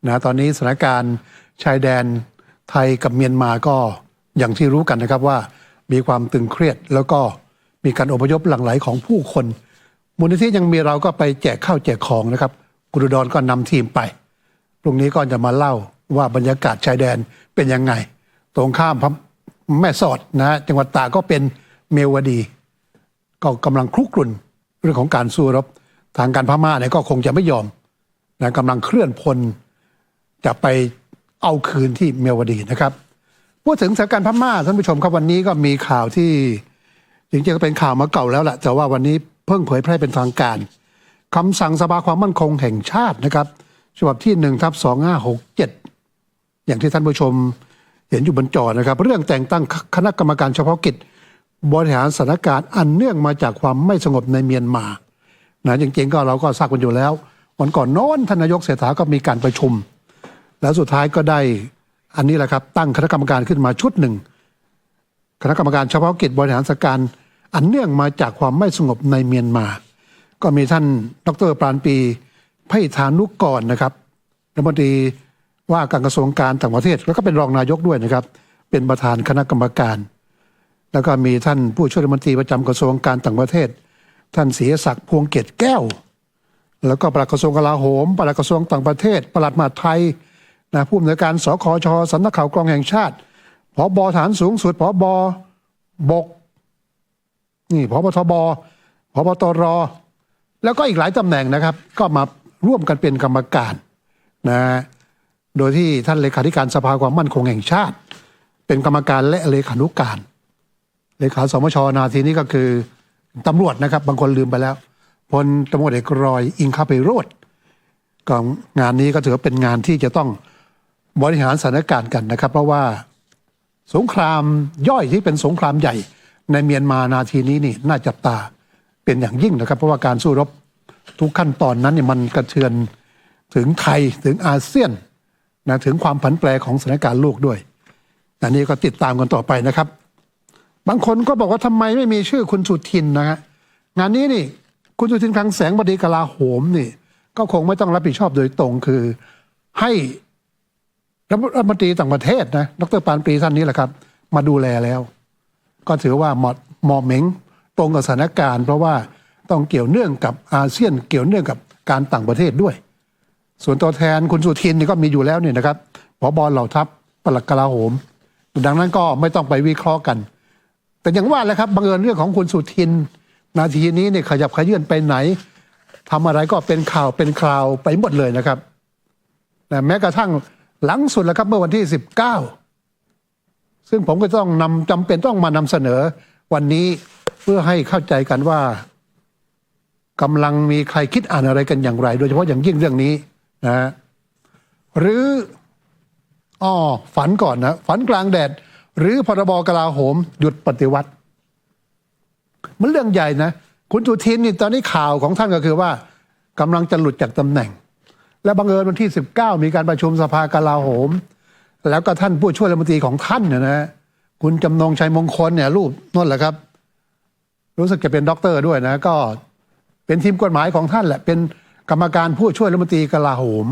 นะตอนนี้สถานการณ์ชายแดนไทยกับเมียนมาก็อย่างที่รู้กันนะครับว่ามีความตึงเครียดแล้วก็มีการอพยพหลั่งไหลของผู้คนมูลนิธิยังมีเราก็ไปแจกข้าวแจกของนะครับกุฎดอนก็นำทีมไปตรงนี้ก็จะมาเล่าว่าบรรยากาศชายแดนเป็นยังไงตรงข้ามแม่สอดนะจังหวัดตากก็เป็นเมวดีก็กำลังคลุกรุ่นเรื่องของการสู้รบทางการพม่าเนี่ยก็คงจะไม่ยอมนะกำลังเคลื่อนพลจะไปเอาคืนที่เมวดีนะครับพูดถึงสถานการณ์พม่าท่านผู้ชมครับวันนี้ก็มีข่าวที่จริงๆก็เป็นข่าวมาเก่าแล้วแหละแต่ว่าวันนี้เพิ่งเผยแพร่เป็นทางการคำสั่งสภาความมั่นคงแห่งชาตินะครับฉบับที่1/2567อย่างที่ท่านผู้ชมเห็นอยู่บนจอนะครับเรื่องแต่งตั้งคณะกรรมการเฉพาะกิจบริหารสถานการณ์อันเนื่องมาจากความไม่สงบในเมียนมานะจริงๆก็เราก็ทราบกันอยู่แล้ววันก่อนโน้นท่านนายกเศรษฐาก็มีการประชุมแล้วสุดท้ายก็ได้อันนี้แหละครับตั้งคณะกรรมการขึ้นมาชุดหนึ่งคณะกรรมการเฉพาะกิจบริหารสถานการณ์อันเนื่องมาจากความไม่สงบในเมียนมาก็มีท่านดร.ปราณปรีไพฐานุกรนะครับรัฐมนตรีว่าการกระทรวงการต่างประเทศแล้วก็เป็นรองนายกด้วยนะครับเป็นประธานคณะกรรมการแล้วก็มีท่านผู้ช่วยรัฐมนตรีประจำกระทรวงการต่างประเทศท่านศรีศักดิ์พวงเกตแก้วแล้วก็ปลัดกระทรวงกลาโหมปลัดกระทรวงต่างประเทศปลัดมหาดไทยนะผู้อำนวยการสคช.สำนักข่าวกรองแห่งชาติผบ.ฐานสูงสุดผบ.บกนี่ผบ.ทบ.ผบ.ตร.แล้วก็อีกหลายตำแหน่งนะครับก็มาร่วมกันเป็นกรรมการนะโดยที่ท่านเลขาธิการสภาความมั่นคงแห่งชาติเป็นกรรมการและเลขานุการเลขาสมช.นาทีนี้ก็คือตำรวจนะครับบางคนลืมไปแล้วพลตำรวจเอกรอยอิงคภัยโรจน์ก็งานนี้ก็ถือเป็นงานที่จะต้องบริหารสถานการณ์กันนะครับเพราะว่าสงครามย่อยที่เป็นสงครามใหญ่ในเมียนมานาทีนี้นี่น่าจับตาเป็นอย่างยิ่งนะครับเพราะว่าการสู้รบทุกขั้นตอนนั้นเนี่ยมันกระเทือนถึงไทยถึงอาเซียนนะถึงความผันแปรของสถานการณ์โลกด้วยอันนี้ก็ติดตามกันต่อไปนะครับบางคนก็บอกว่าทำไมไม่มีชื่อคุณสุทินนะฮะงานนี้นี่คุณสุทินคลังแสงบดีกลาโหมนี่ก็คงไม่ต้องรับผิดชอบโดยตรงคือให้รัฐมนตรีต่างประเทศนะดร.ปานปรีท่านนี้แหละครับมาดูแลแล้วก็ถือว่าเหมาะเหม็งตรงกับสถานการณ์เพราะว่าต้องเกี่ยวเนื่องกับอาเซียนเกี่ยวเนื่องกับการต่างประเทศด้วยส่วนตัวแทนคุณสุทินนี่ก็มีอยู่แล้วเนี่ยนะครับผบ.เหล่าทัพปลัดกลาโหมดังนั้นก็ไม่ต้องไปวิเคราะห์กันแต่อย่างว่าแหละครับบังเอิญเรื่องของคุณสุทินนาทีนี้เนี่ยขยับขยื่นไปไหนทำอะไรก็เป็นข่าวเป็นคราวไปหมดเลยนะครับแต่แม้กระทั่งหลังสุดแล้วครับเมื่อวันที่19ซึ่งผมก็ต้องจำเป็นต้องมานำเสนอวันนี้เพื่อให้เข้าใจกันว่ากำลังมีใครคิดอ่านอะไรกันอย่างไรโดยเฉพาะอย่างยิ่งเรื่องนี้นะหรือฝันก่อนนะฝันกลางแดดหรือพรบ.กลาโหมหยุดปฏิวัติมันเรื่องใหญ่นะคุณสุทินนี่ตอนนี้ข่าวของท่านก็คือว่ากำลังจะหลุดจากตำแหน่งและบังเอิญวันที่19มีการประชุมสภากลาโหมแล้วก็ท่านผู้ช่วยรัฐมนตรีของท่านเนี่ยนะคุณจำนงชัยมงคลเนี่ยรูปนั่นแหละครับรู้สึกจะเป็นด็อกเตอร์ด้วยนะก็เป็นทีมกฎหมายของท่านแหละเป็นกรรมการผู้ช่วยรัฐมนตรีกลาโหม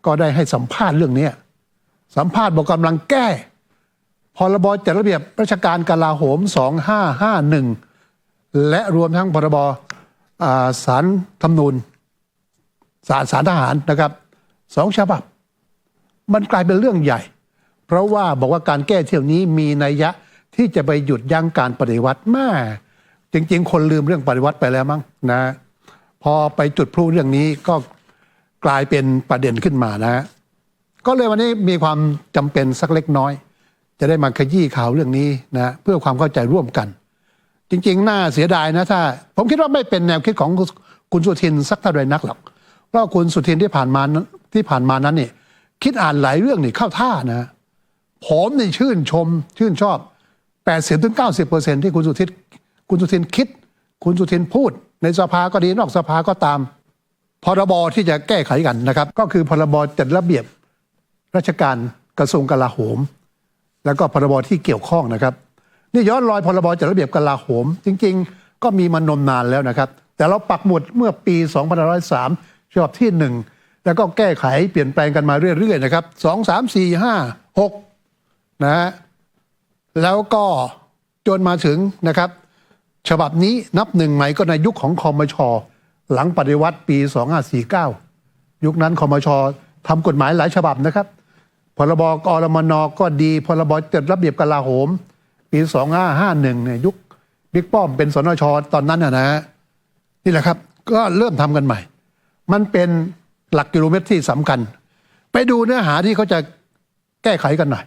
ก็ได้ให้สัมภาษณ์เรื่องนี้สัมภาษณ์บอกกำลังแก้พรบจัดระเบียบราชการกลาโหม2551และรวมทั้งพรบศาลธรรมนูญศาลทหารนะครับ2 ฉบับมันกลายเป็นเรื่องใหญ่เพราะว่าบอกว่าการแก้เที่ยวนี้มีนัยยะที่จะไปหยุดยั้งการปฏิวัติแม่จริงๆคนลืมเรื่องปฏิวัติไปแล้วมั้งนะพอไปจุดพลุเรื่องนี้ก็กลายเป็นประเด็นขึ้นมานะก็เลยวันนี้มีความจำเป็นสักเล็กน้อยจะได้มาขยี้ข่าวเรื่องนี้นะเพื่อความเข้าใจร่วมกันจริงๆน่าเสียดายนะถ้าผมคิดว่าไม่เป็นแนวคิดของคุณสุทินสักเท่าใดนักหรอกเพราะคุณสุทินที่ผ่านมานั้นนี่คิดอ่านหลายเรื่องนี่เข้าท่านะผมนี่ชื่นชอบ80-90%ที่คุณสุทินคิดคุณสุทินพูดในสภาก็ดีนอกสภาก็ตามพรบที่จะแก้ไขกันนะครับก็คือพรบจัดระเบียบราชการกระทรวงกลาโหมแล้วก็พรบที่เกี่ยวข้องนะครับนี่ย้อนรอยพรบจัดระเบียบกลาโหมจริงๆก็มีมานมนานแล้วนะครับแต่เราปักหมุดเมื่อปี2503ฉบับที่ แล้วก็แก้ไขเปลี่ยนแปลงกันมาเรื่อยๆนะครับ2 3 4 5 6นะฮะแล้วก็จนมาถึงนะครับฉบับนี้นับหนึ่งใหม่ก็ในยุคของคมช.หลังปฏิวัติปี2549ยุคนั้นคมช.ทำกฎหมายหลายฉบับนะครับพรบกรมน.ก็ดีพรบจัดระเบียบกลาโหมปี2551เนี่ยยุคบิ๊กป้อมเป็นสนช.ตอนนั้นนะฮะนี่แหละครับก็เริ่มทำกันใหม่มันเป็นหลักกิโลเมตรที่สำคัญไปดูเนื้อหาที่เขาจะแก้ไขกันหน่อย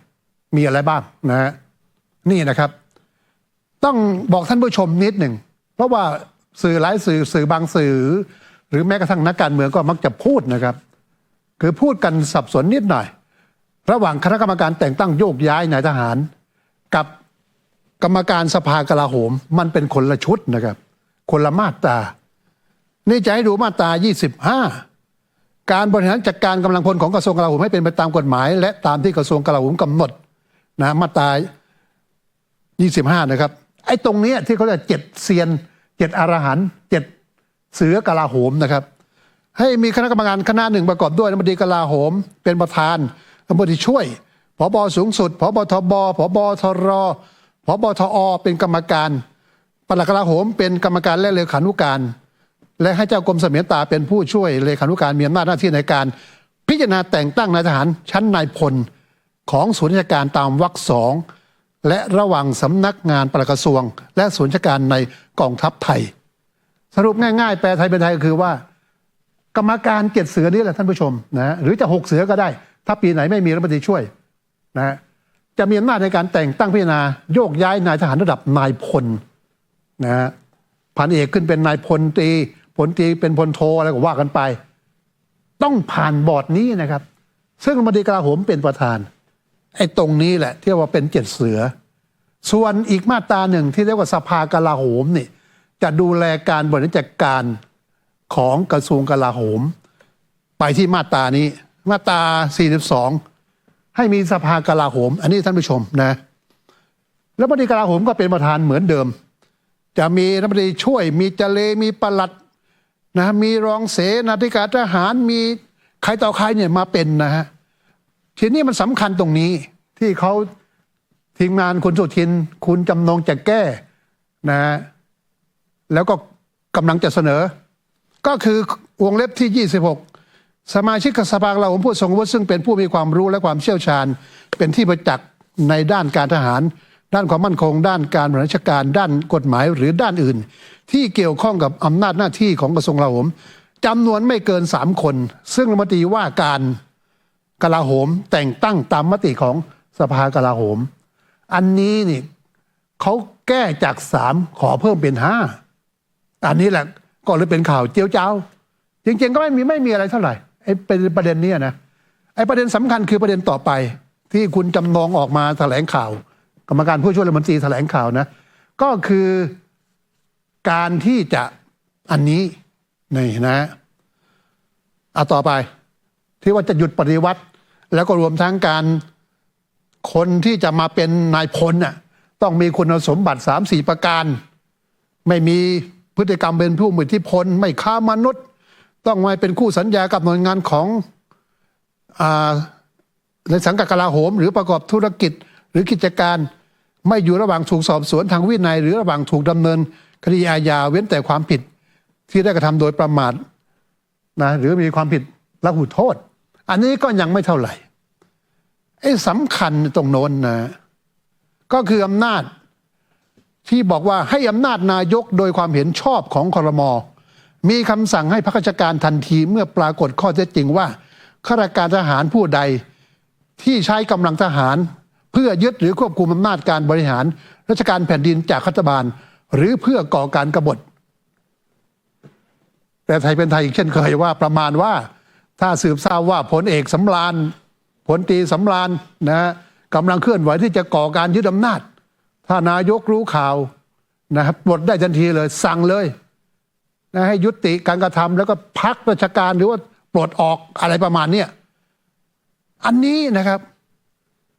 มีอะไรบ้างนะฮะนี่นะครับต้องบอกท่านผู้ชมนิดหนึ่งเพราะว่าสื่อหลายสื่อบางสื่อหรือแม้กระทั่งนักการเมืองก็มักจะพูดนะครับคือพูดกันสับสนนิดหน่อยระหว่างคณะกรรมการแต่งตั้งโยกย้ายนายทหารกับกรรมการสภากลาโหมมันเป็นคนละชุดนะครับคนละมาตรานี่จะให้ดูมาตรา25การบริหารจัดการกำลังพลของกระทรวงกลาโหมให้เป็นไปตามกฎหมายและตามที่กระทรวงกลาโหมกำหนดนะมาตรา25นะครับไอ้ตรงนี้ที่เขาเรียก7เซียน7อรหันต์7เสือกลาโหมนะครับให้มีคณะกรรมการคณะหนึ่งประกอบด้วยรัฐมนตรีกลาโหมเป็นประธานรัฐมนตรีช่วยผบสูงสุดผบทบผบทรผบทอเป็นกรรมการปลัดกลาโหมเป็นกรรมการและเลขานุการและให้เจ้ากรมเสมียนตาเป็นผู้ช่วยเลขานุการมีอำนาจหน้าที่ในการพิจารณาแต่งตั้งนายทหารชั้นนายพลของศูนย์ราชการตามวรรค2และระหว่างสำนักงานปลัดกระทรวงและศูนย์ราชการในกองทัพไทยสรุปง่ายๆแปลไทยเป็นไทยก็คือว่ากรรมการ7เสือนี้แหละท่านผู้ชมนะหรือจะ6เสือก็ได้ถ้าปีไหนไม่มีรัฐมนตรีช่วยนะจะมีอำนาจในการแต่งตั้งพิจารณาโยกย้ายนายทหารระดับนายพลนะฮะพันเอกขึ้นเป็นนายพลตรีพลตรีเป็นพลโทอะไรก็ว่ากันไปต้องผ่านบอร์ดนี้นะครับซึ่งรัฐมนตรีกลาโหมเป็นประธานไอ้ตรงนี้แหละที่ว่าเป็น7เสือส่วนอีกมาตราหนึ่งที่เรียกว่าสภากลาโหมนี่จะดูแลการบริหารจัดการของกระทรวงกลาโหมไปที่มาตรานี้มาตรา42ให้มีสภากลาโหมอันนี้ท่านผู้ชมนะแล้วรัฐมนตรีกลาโหมก็เป็นประธานเหมือนเดิมจะมีรัฐมนตรีช่วยมีเจเลมีปลัดนะมีรองเสนาธิการทหารมีใครต่อใครเนี่ยมาเป็นนะฮะทีนี้มันสำคัญตรงนี้ที่เขาทีมงานคุณสุทินคุณจำนงจะแก้นะฮะแล้วก็กำลังจะเสนอก็คือวงเล็บที่26สมาชิกสภากลาโหมผู้ทรงวุฒิซึ่งเป็นผู้มีความรู้และความเชี่ยวชาญเป็นที่ประจักษ์ในด้านการทหารด้านความมั่นคงด้านการบริหารราชการด้านกฎหมายหรือด้านอื่นที่เกี่ยวข้องกับอำนาจหน้าที่ของกระทรวงกลาโหมจำนวนไม่เกิน3คนซึ่งรัฐมนตรีว่าการกลาโหมแต่งตั้งตามมติของสภากลาโหมอันนี้นี่เขาแก้จาก3ขอเพิ่มเป็น5อันนี้แหละก็เลยเป็นข่าวเจียวจ้าวจริงๆก็ไม่มีอะไรเท่าไหร่ไอ้เป็นประเด็นนี้นะไอ้ประเด็นสำคัญคือประเด็นต่อไปที่คุณจำนงออกมาแถลงข่าวกรรมการผู้ช่วยรัฐมนตรีแถลงข่าวนะก็คือการที่จะอันนี้นี่นะต่อไปที่ว่าจะหยุดปฏิวัติแล้วก็รวมทั้งการคนที่จะมาเป็นนายพลน่ะต้องมีคุณสมบัติ 3-4 ประการไม่มีพฤติกรรมเป็นผู้มีอิทธิพลไม่ค้ามนุษย์ต้องไม่เป็นคู่สัญญากับหน่วยงานของในสังกัดกลาโหมหรือประกอบธุรกิจหรือกิจการไม่อยู่ระหว่างถูกสอบสวนทางวินัยหรือระหว่างถูกดำเนินคดีอาญาเว้นแต่ความผิดที่ได้กระทำโดยประมาทนะหรือมีความผิดละหุโทษอันนี้ก็ยังไม่เท่าไหร่ไอ้สำคัญตรงโน้นนะก็คืออำนาจที่บอกว่าให้อำนาจนายกโดยความเห็นชอบของครม.มีคำสั่งให้พรรคราชการทันทีเมื่อปรากฏข้อเท็จจริงว่าข้าราชการทหารผู้ใดที่ใช้กำลังทหารเพื่อยึดหรือควบคุมอำนาจการบริหารราชการแผ่นดินจากรัฐบาลหรือเพื่อก่อการกบฏแต่ไทยเป็นไทยอีกเช่นเคยว่าประมาณว่าถ้าสืบทราบว่าพลเอกสำราญพลตรีสำราญนะกำลังเคลื่อนไหวที่จะก่อการยึดอำนาจถ้านายกรู้ข่าวนะครับปลดได้ทันทีเลยสั่งเลยนะให้ยุติการกระทำแล้วก็พักราชการหรือว่าปลดออกอะไรประมาณนี้อันนี้นะครับ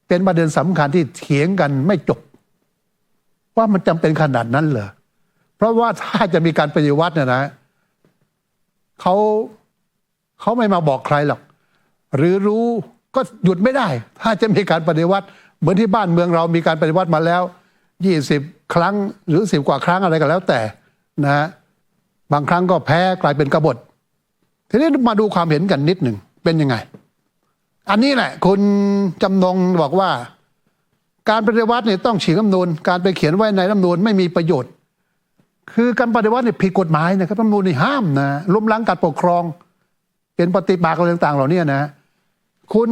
เป็นประเด็นสำคัญที่เถียงกันไม่จบว่ามันจำเป็นขนาดนั้นเหรอเพราะว่าถ้าจะมีการปฏิวัติเนี่ยนะเขา เขาไม่มาบอกใครหรอกหรือรู้ก็หยุดไม่ได้ถ้าจะมีการปฏิวัติเหมือนที่บ้านเมืองเรามีการปฏิวัติมาแล้ว20 ครั้งหรือ10 กว่าครั้งอะไรก็แล้วแต่นะฮะบางครั้งก็แพ้กลายเป็นกบฏทีนี้มาดูความเห็นกันนิดหนึ่งเป็นยังไงอันนี้แหละคุณจำนงบอกว่าการปฏิวัติเนี่ยต้องฉีกรัฐธรรมนูญการไปเขียนไว้ในรัฐธรรมนูญไม่มีประโยชน์คือการปฏิวัติเนี่ยผิดกฎหมายนะครับรัฐธรรมนูญนี่ห้ามนะล้มล้างการปกครองเป็นปฏิบัติอะไรต่างๆเหล่านี้นะคุณ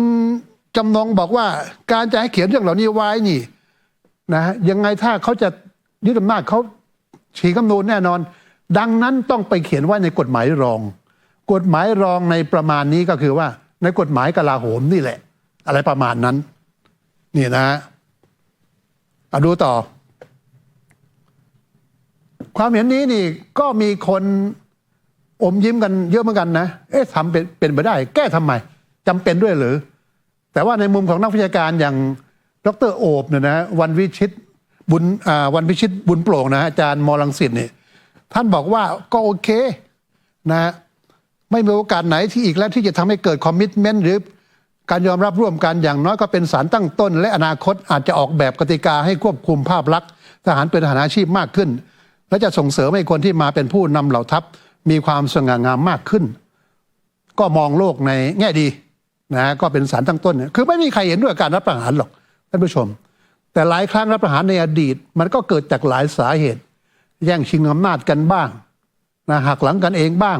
จำนงบอกว่าการจะให้เขียนเรื่องเหล่านี้ไว้นี่นะยังไงถ้าเขาจะยึดอำนาจเขาฉีกรัฐธรรมนูญแน่นอนดังนั้นต้องไปเขียนไว้ในกฎหมายรองกฎหมายรองในประมาณนี้ก็คือว่าในกฎหมายกลาโหมนี่แหละอะไรประมาณนั้นนี่นะเอาดูต่อความเห็นนี้นี่ก็มีคนอมยิ้มกันเยอะเหมือนกันนะทำเป็นไปได้แก้ทำไมจำเป็นด้วยหรือแต่ว่าในมุมของนักวิชาการอย่างดร.โอบเนี่ยนะวันวิชิตบุญโปร่งนะอาจารย์มรังสิตเนี่ยท่านบอกว่าก็โอเคนะไม่มีโอกาสไหนที่อีกแล้วที่จะทำให้เกิดคอมมิตเมนต์หรือการยอมรับร่วมกันอย่างน้อยก็เป็นสารตั้งต้นและอนาคตอาจจะออกแบบกติกาให้ควบคุมภาพลักษณ์ทหารเป็นทหารอาชีพมากขึ้นและจะส่งเสริมให้คนที่มาเป็นผู้นำเหล่าทัพมีความสง่างามมากขึ้นก็มองโลกในแง่ดีนะก็เป็นสารตั้งต้นคือไม่มีใครเห็นด้วยการรัฐประหารหรอกท่านผู้ชมแต่หลายครั้งรัฐประหารในอดีตมันก็เกิดจากหลายสาเหตุแย่งชิงอำนาจกันบ้างนะหักหลังกันเองบ้าง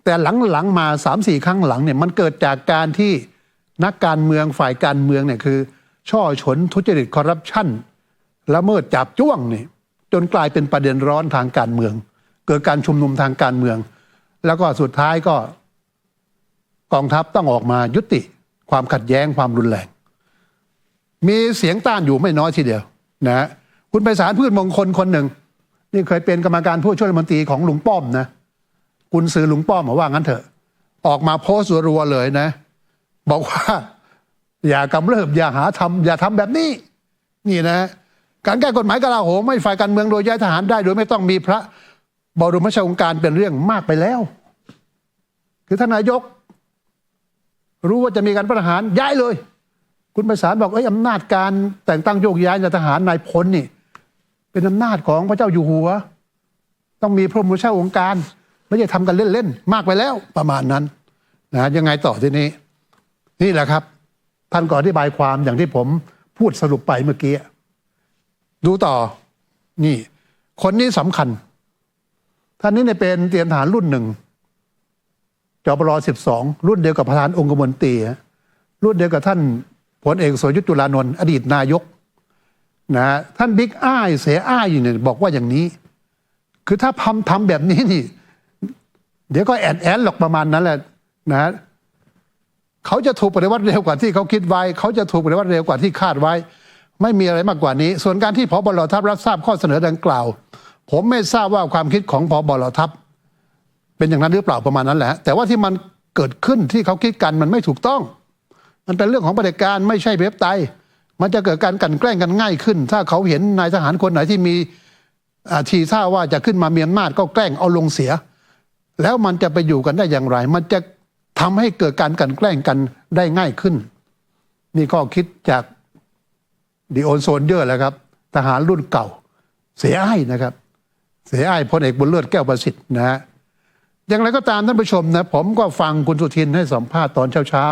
แต่หลังๆมา 3-4 ครั้งหลังเนี่ยมันเกิดจากการที่นักการเมืองฝ่ายการเมืองเนี่ยคือช่อฉนทุจริตคอร์รัปชันละเมิดจับจ้วงนี่จนกลายเป็นประเด็นร้อนทางการเมืองเกิดการชุมนุมทางการเมืองแล้วก็สุดท้ายก็กองทัพต้องออกมายุติความขัดแย้งความรุนแรงมีเสียงต้านอยู่ไม่น้อยทีเดียวนะคุณไพศาลพืชมงคลคนหนึ่งนี่เคยเป็นกรรมการผู้ช่วยรัฐมนตรีของลุงป้อมนะกุนซือลุงป้อมบอกว่างั้นเถอะออกมาโพสต์รัวๆเลยนะบอกว่าอย่ากำเริบอย่าหาทำอย่าทำแบบนี้นี่นะการแก้กฎหมายกลาโหมไม่ฝ่ายการเมืองโดยย้ายทหารได้โดยไม่ต้องมีพระบรมราชโองการเป็นเรื่องมากไปแล้วคือท่านนายกรู้ว่าจะมีการประหารย้ายเลยคุณไพศาลบอกอำนาจการแต่งตั้งโยกย้ายทหารนายพลนี่เป็นอำนาจของพระเจ้าอยู่หัวต้องมีพระบรมราชโองการไม่ใช่ทำกันเล่นๆมากไปแล้วประมาณนั้นนะยังไงต่อทีนี้นี่แหละครับท่านก็อธิบายความอย่างที่ผมพูดสรุปไปเมื่อกี้ดูต่อนี่คนนี้สำคัญท่านนี้เนี่ยเป็นเตรียมทหารรุ่น 1จปร12รุ่นเดียวกับประธานองคมนตรีรุ่นเดียวกับท่านพลเอกสรยุทธจุลานนท์อดีตนายกนะท่านบิ๊กอ้ายเสอ้ายเนี่ยบอกว่าอย่างนี้คือถ้าทำแบบนี้นี่เดี๋ยวก็แอนหรอกประมาณนั้นแหละนะเขาจะถูกปฏิวัติเร็วกว่าที่เขาคิดไว้เขาจะถูกปฏิวัติเร็วกว่าที่คาดไว้ไม่มีอะไรมากกว่านี้ส่วนการที่ผบ.เหล่าทัพรับทราบข้อเสนอดังกล่าวผมไม่ทราบว่าความคิดของผบ.เหล่าทัพเป็นอย่างนั้นหรือเปล่าประมาณนั้นแหละแต่ว่าที่มันเกิดขึ้นที่เขาคิดกันมันไม่ถูกต้องมันเป็นเรื่องของเผด็จการไม่ใช่ประชาธิปไตยมันจะเกิดการกลั่นแกล้งกันง่ายขึ้นถ้าเขาเห็นนายทหารคนไหนที่มีทีท่าว่าจะขึ้นมาเมียนมาก็แกล้งเอาลงเสียแล้วมันจะไปอยู่กันได้อย่างไรมันจะทำให้เกิดการกลั่นแกล้งกันได้ง่ายขึ้นนี่ก็คิดจากดิโอนโซนเยอะแล้วครับทหารรุ่นเก่าเสียอ้ายนะครับเสียอ้ายพลเอกบุญเลิศแก้วประสิทธิ์นะฮะอย่างไรก็ตามท่านผู้ชมนะผมก็ฟังคุณสุทินให้สัมภาษณ์ตอนเช้า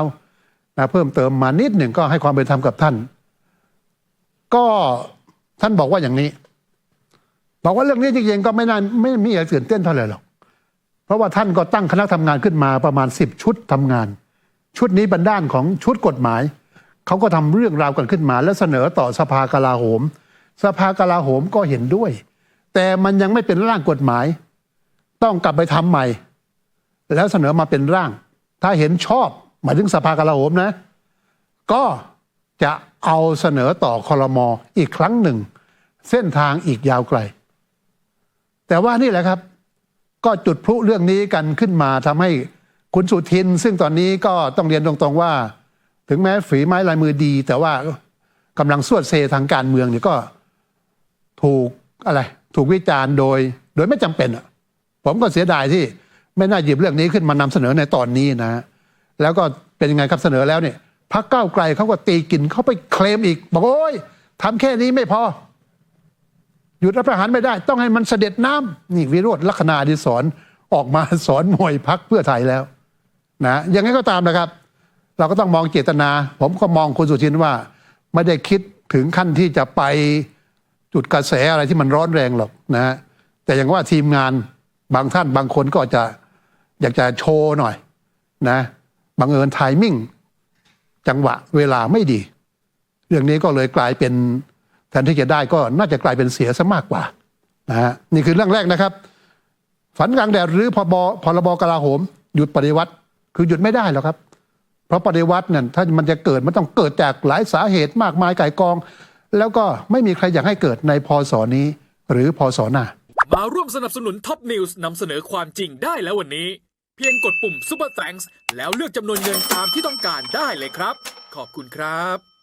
นะเพิ่มเติมมานิดหนึ่งก็ให้ความเป็นธรรมกับท่านก็ท่านบอกว่าอย่างนี้บอกว่าเรื่องนี้จริงๆก็ไม่มีอะไรตื่นเต้นเท่าไหร่หรอกเพราะว่าท่านก็ตั้งคณะทำงานขึ้นมาประมาณ10 ชุดทำงานชุดนี้เป็นด้านของชุดกฎหมายเขาก็ทำเรื่องราวกันขึ้นมาแล้วเสนอต่อสภากลาโหมสภากลาโหมก็เห็นด้วยแต่มันยังไม่เป็นร่างกฎหมายต้องกลับไปทำใหม่แล้วเสนอมาเป็นร่างถ้าเห็นชอบหมายถึงสภากลาโหมนะก็จะเอาเสนอต่อครม.อีกครั้งหนึ่งเส้นทางอีกยาวไกลแต่ว่านี่แหละครับก็จุดพลุเรื่องนี้กันขึ้นมาทำให้คุณสุทินซึ่งตอนนี้ก็ต้องเรียนตรงๆว่าถึงแม้ฝีไม้ลายมือดีแต่ว่ากำลังสวดเซทางการเมืองเนี่ยก็ถูกวิจารณ์โดยไม่จำเป็นผมก็เสียดายที่ ไม่น่าหยิบเรื่องนี้ขึ้นมานำเสนอในตอนนี้นะ แล้วก็เป็นยังไงครับเสนอแล้วเนี่ยพรรคก้าวไกลเขาก็ตีกินเขาไปเคลมอีกบอกโอ้ยทำแค่นี้ไม่พอหยุดรัฐประหารไม่ได้ต้องให้มันเสด็จน้ำนี่วิโรจน์ลักษณะอดิศรออกมาสอนมวยพรรคเพื่อไทยแล้วนะยังไงก็ตามนะครับเราก็ต้องมองเจตนาผมก็มองคุณสุทินว่าไม่ได้คิดถึงขั้นที่จะไปจุดกระแสอะไรที่มันร้อนแรงหรอกนะแต่อย่างว่าทีมงานบางท่านบางคนก็จะอยากจะโชว์หน่อยนะบังเอิญไทมิ่งจังหวะเวลาไม่ดีเรื่องนี้ก็เลยกลายเป็นแทนที่จะได้ก็น่าจะกลายเป็นเสียซะมากกว่านะฮะนี่คือเรื่องแรกนะครับฝันกลางแดดหรือพรบกลาโหมหยุดปฏิวัติคือหยุดไม่ได้หรอกครับเพราะปฏิวัติเนี่ยถ้ามันจะเกิดมันต้องเกิดจากหลายสาเหตุมากมายก่ายกองแล้วก็ไม่มีใครอยากให้เกิดในพศนี้หรือพศหน้ามาร่วมสนับสนุนท็อปนิวส์นำเสนอความจริงได้แล้ววันนี้เพียงกดปุ่ม Super Thanks แล้วเลือกจำนวนเงินตามที่ต้องการได้เลยครับขอบคุณครับ